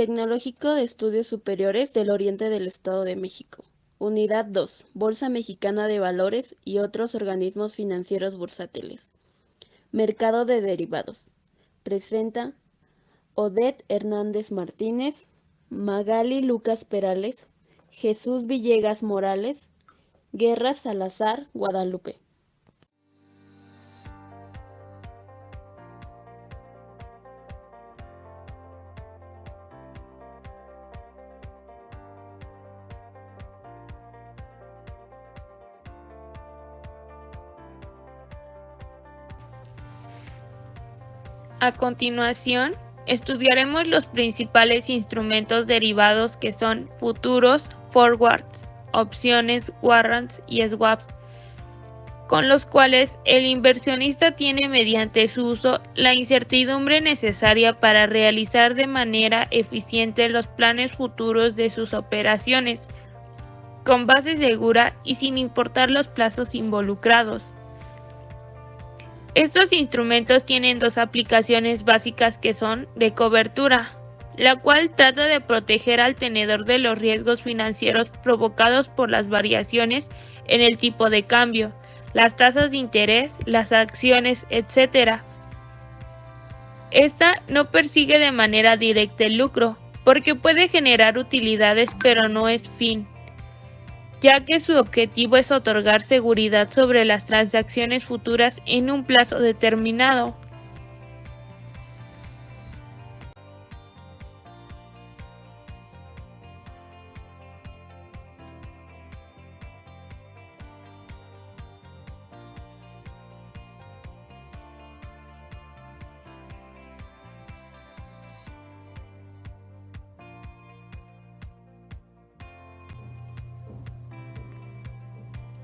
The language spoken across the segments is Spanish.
Tecnológico de Estudios Superiores del Oriente del Estado de México. Unidad 2. Bolsa Mexicana de Valores y otros organismos financieros bursátiles. Mercado de derivados. Presenta Odette Hernández Martínez, Magali Lucas Perales, Jesús Villegas Morales, Guerra Salazar Guadalupe. A continuación, estudiaremos los principales instrumentos derivados que son futuros, forwards, opciones, warrants y swaps, con los cuales el inversionista tiene mediante su uso la incertidumbre necesaria para realizar de manera eficiente los planes futuros de sus operaciones, con base segura y sin importar los plazos involucrados. Estos instrumentos tienen dos aplicaciones básicas que son de cobertura, la cual trata de proteger al tenedor de los riesgos financieros provocados por las variaciones en el tipo de cambio, las tasas de interés, las acciones, etc. Esta no persigue de manera directa el lucro, porque puede generar utilidades pero no es fin, ya que su objetivo es otorgar seguridad sobre las transacciones futuras en un plazo determinado.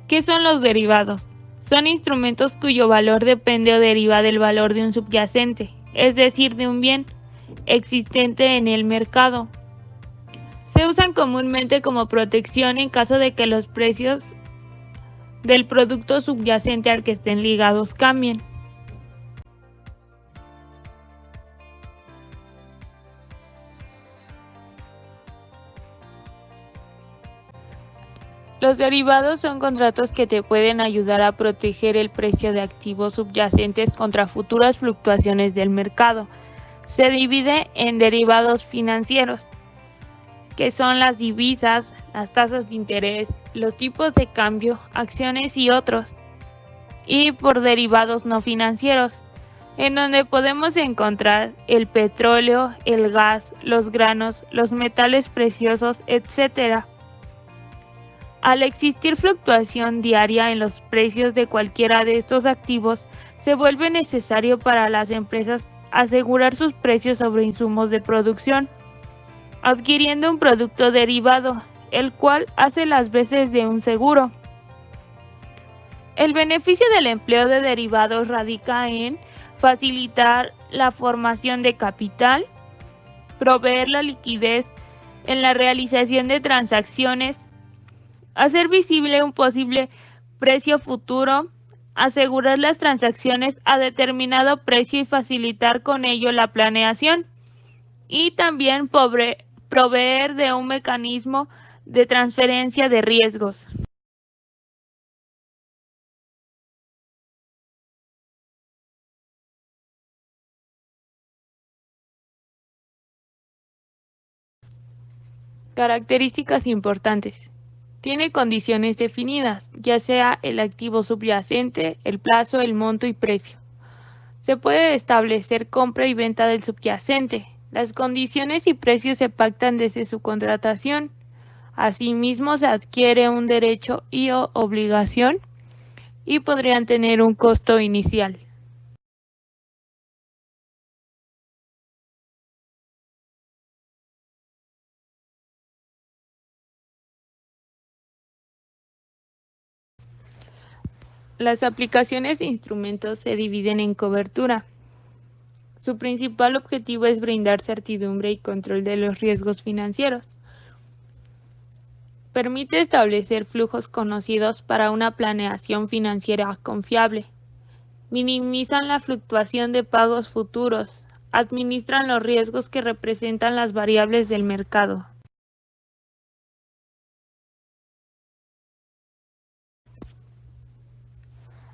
¿Qué son los derivados? Son instrumentos cuyo valor depende o deriva del valor de un subyacente, es decir, de un bien existente en el mercado. Se usan comúnmente como protección en caso de que los precios del producto subyacente al que estén ligados cambien. Los derivados son contratos que te pueden ayudar a proteger el precio de activos subyacentes contra futuras fluctuaciones del mercado. Se divide en derivados financieros, que son las divisas, las tasas de interés, los tipos de cambio, acciones y otros, y por derivados no financieros, en donde podemos encontrar el petróleo, el gas, los granos, los metales preciosos, etc. Al existir fluctuación diaria en los precios de cualquiera de estos activos, se vuelve necesario para las empresas asegurar sus precios sobre insumos de producción, adquiriendo un producto derivado, el cual hace las veces de un seguro. El beneficio del empleo de derivados radica en facilitar la formación de capital, proveer la liquidez en la realización de transacciones, hacer visible un posible precio futuro, asegurar las transacciones a determinado precio y facilitar con ello la planeación, y también proveer de un mecanismo de transferencia de riesgos. Características importantes. Tiene condiciones definidas, ya sea el activo subyacente, el plazo, el monto y precio. Se puede establecer compra y venta del subyacente. Las condiciones y precios se pactan desde su contratación. Asimismo, se adquiere un derecho y o obligación y podrían tener un costo inicial. Las aplicaciones de instrumentos se dividen en cobertura. Su principal objetivo es brindar certidumbre y control de los riesgos financieros. Permite establecer flujos conocidos para una planeación financiera confiable. Minimizan la fluctuación de pagos futuros. administran los riesgos que representan las variables del mercado.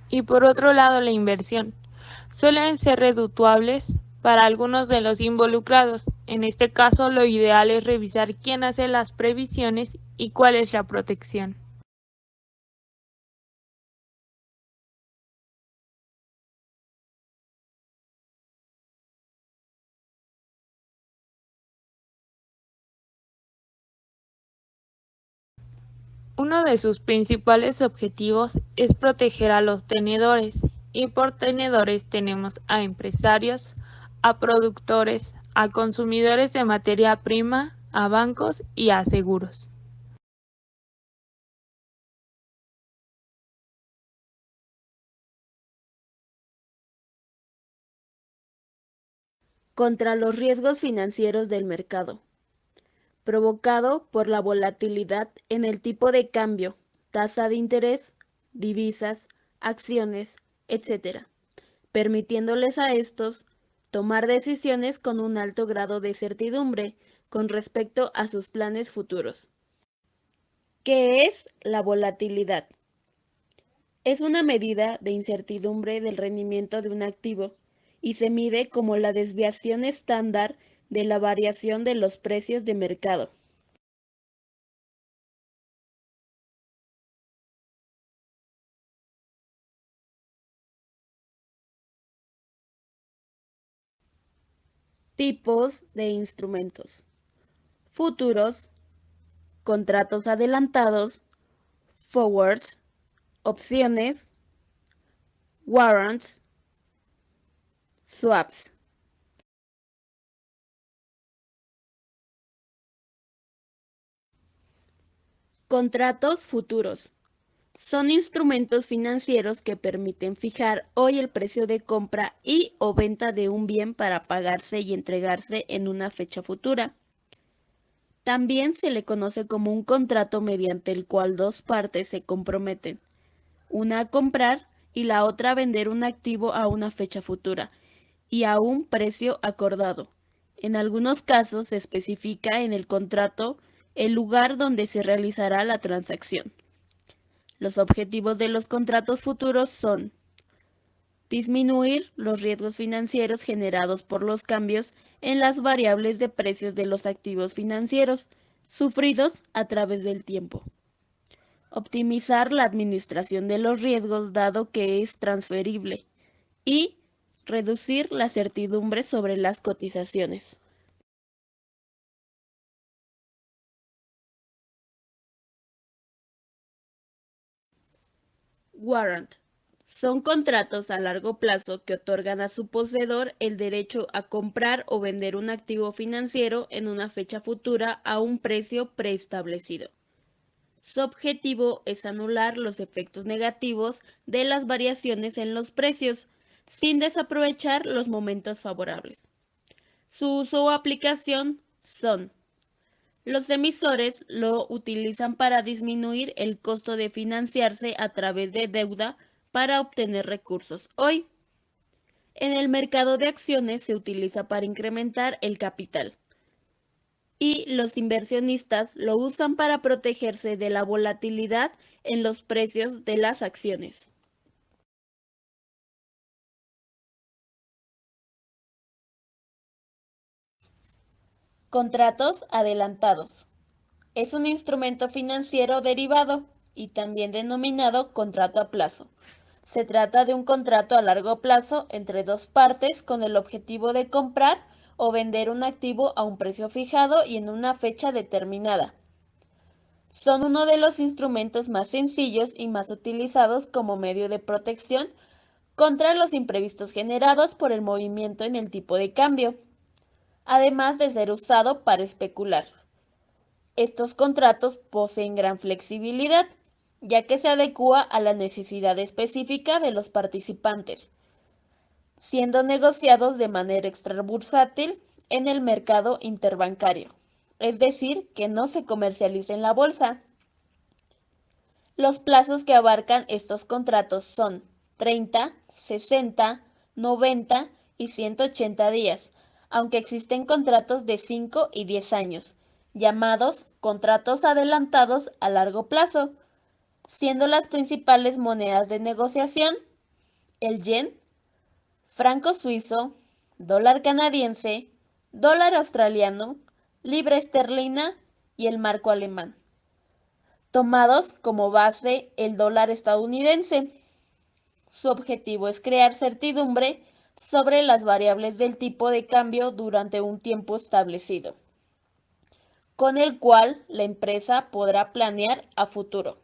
Y por otro lado, la inversión. Suelen ser redituables para algunos de los involucrados. En este caso, lo ideal es revisar quién hace las previsiones y cuál es la protección. Uno de sus principales objetivos es proteger a los tenedores, y por tenedores tenemos a empresarios, a productores, a consumidores de materia prima, a bancos y a seguros. Contra los riesgos financieros del mercado, provocado por la volatilidad en el tipo de cambio, tasa de interés, divisas, acciones, etc., permitiéndoles a estos tomar decisiones con un alto grado de certidumbre con respecto a sus planes futuros. ¿Qué es la volatilidad? Es una medida de incertidumbre del rendimiento de un activo y se mide como la desviación estándar de la variación de los precios de mercado. Tipos de instrumentos: futuros, contratos adelantados, forwards, opciones, warrants, swaps. Contratos futuros. Son instrumentos financieros que permiten fijar hoy el precio de compra y o venta de un bien para pagarse y entregarse en una fecha futura. También se le conoce como un contrato mediante el cual dos partes se comprometen, una a comprar y la otra a vender un activo a una fecha futura y a un precio acordado. En algunos casos se especifica en el contrato el lugar donde se realizará la transacción. Los objetivos de los contratos futuros son disminuir los riesgos financieros generados por los cambios en las variables de precios de los activos financieros sufridos a través del tiempo. Optimizar la administración de los riesgos dado que es transferible y reducir la certidumbre sobre las cotizaciones. Warrant. Son contratos a largo plazo que otorgan a su poseedor el derecho a comprar o vender un activo financiero en una fecha futura a un precio preestablecido. Su objetivo es anular los efectos negativos de las variaciones en los precios, sin desaprovechar los momentos favorables. Su uso o aplicación son: los emisores lo utilizan para disminuir el costo de financiarse a través de deuda para obtener recursos. Hoy, en el mercado de acciones se utiliza para incrementar el capital. Y los inversionistas lo usan para protegerse de la volatilidad en los precios de las acciones. Contratos adelantados. Es un instrumento financiero derivado y también denominado contrato a plazo. Se trata de un contrato a largo plazo entre dos partes con el objetivo de comprar o vender un activo a un precio fijado y en una fecha determinada. Son uno de los instrumentos más sencillos y más utilizados como medio de protección contra los imprevistos generados por el movimiento en el tipo de cambio, además de ser usado para especular. Estos contratos poseen gran flexibilidad, ya que se adecúa a la necesidad específica de los participantes, siendo negociados de manera extrabursátil en el mercado interbancario, es decir, que no se comercializa en la bolsa. Los plazos que abarcan estos contratos son 30, 60, 90 y 180 días, aunque existen contratos de 5 y 10 años, llamados contratos adelantados a largo plazo, siendo las principales monedas de negociación el yen, franco suizo, dólar canadiense, dólar australiano, libra esterlina y el marco alemán, tomados como base el dólar estadounidense. Su objetivo es crear certidumbre sobre las variables del tipo de cambio durante un tiempo establecido, con el cual la empresa podrá planear a futuro.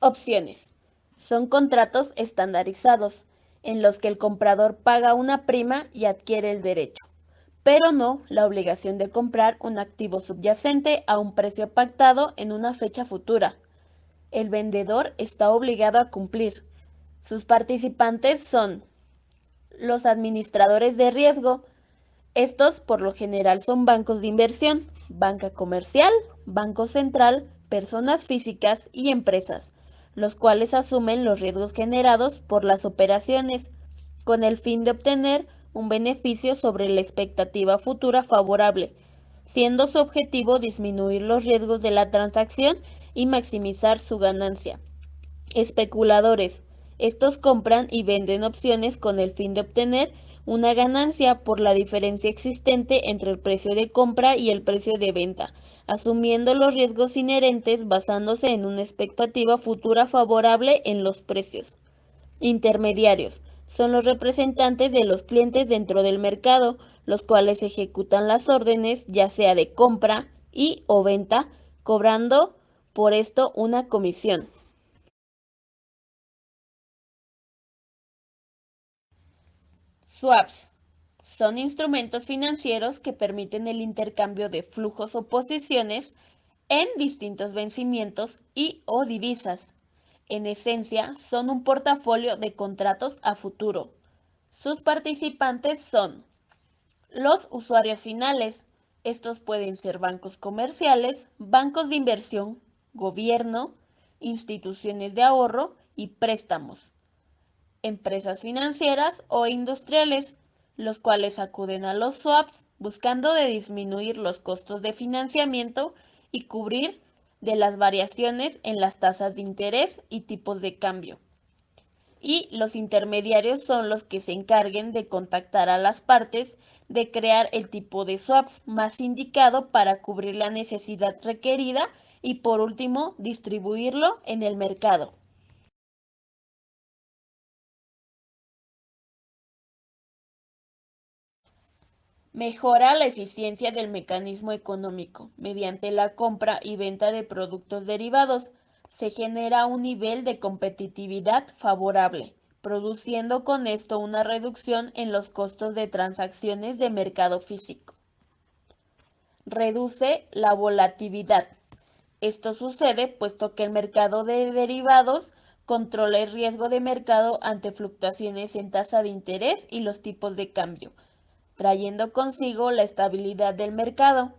Opciones. Son contratos estandarizados, en los que el comprador paga una prima y adquiere el derecho, pero no la obligación de comprar un activo subyacente a un precio pactado en una fecha futura. El vendedor está obligado a cumplir. Sus participantes son los administradores de riesgo. Estos por lo general son bancos de inversión, banca comercial, banco central, personas físicas y empresas, los cuales asumen los riesgos generados por las operaciones, con el fin de obtener un beneficio sobre la expectativa futura favorable, siendo su objetivo disminuir los riesgos de la transacción y maximizar su ganancia. Especuladores. Estos compran y venden opciones con el fin de obtener una ganancia por la diferencia existente entre el precio de compra y el precio de venta, asumiendo los riesgos inherentes basándose en una expectativa futura favorable en los precios. Intermediarios. Son los representantes de los clientes dentro del mercado, los cuales ejecutan las órdenes, ya sea de compra y o venta, cobrando por esto una comisión. Swaps son instrumentos financieros que permiten el intercambio de flujos o posiciones en distintos vencimientos y o divisas. En esencia, son un portafolio de contratos a futuro. Sus participantes son los usuarios finales. Estos pueden ser bancos comerciales, bancos de inversión, gobierno, instituciones de ahorro y préstamos, empresas financieras o industriales, los cuales acuden a los swaps buscando de disminuir los costos de financiamiento y cubrir de las variaciones en las tasas de interés y tipos de cambio. Y los intermediarios son los que se encarguen de contactar a las partes, de crear el tipo de swaps más indicado para cubrir la necesidad requerida y por último distribuirlo en el mercado. Mejora la eficiencia del mecanismo económico. Mediante la compra y venta de productos derivados, se genera un nivel de competitividad favorable, produciendo con esto una reducción en los costos de transacciones de mercado físico. Reduce la volatilidad. Esto sucede puesto que el mercado de derivados controla el riesgo de mercado ante fluctuaciones en tasa de interés y los tipos de cambio, trayendo consigo la estabilidad del mercado.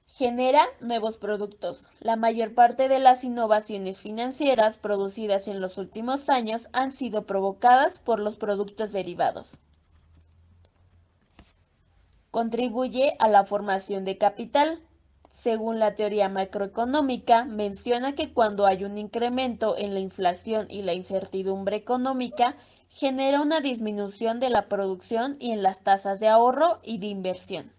Genera nuevos productos. La mayor parte de las innovaciones financieras producidas en los últimos años han sido provocadas por los productos derivados. Contribuye a la formación de capital. Según la teoría macroeconómica, menciona que cuando hay un incremento en la inflación y la incertidumbre económica, genera una disminución de la producción y en las tasas de ahorro y de inversión.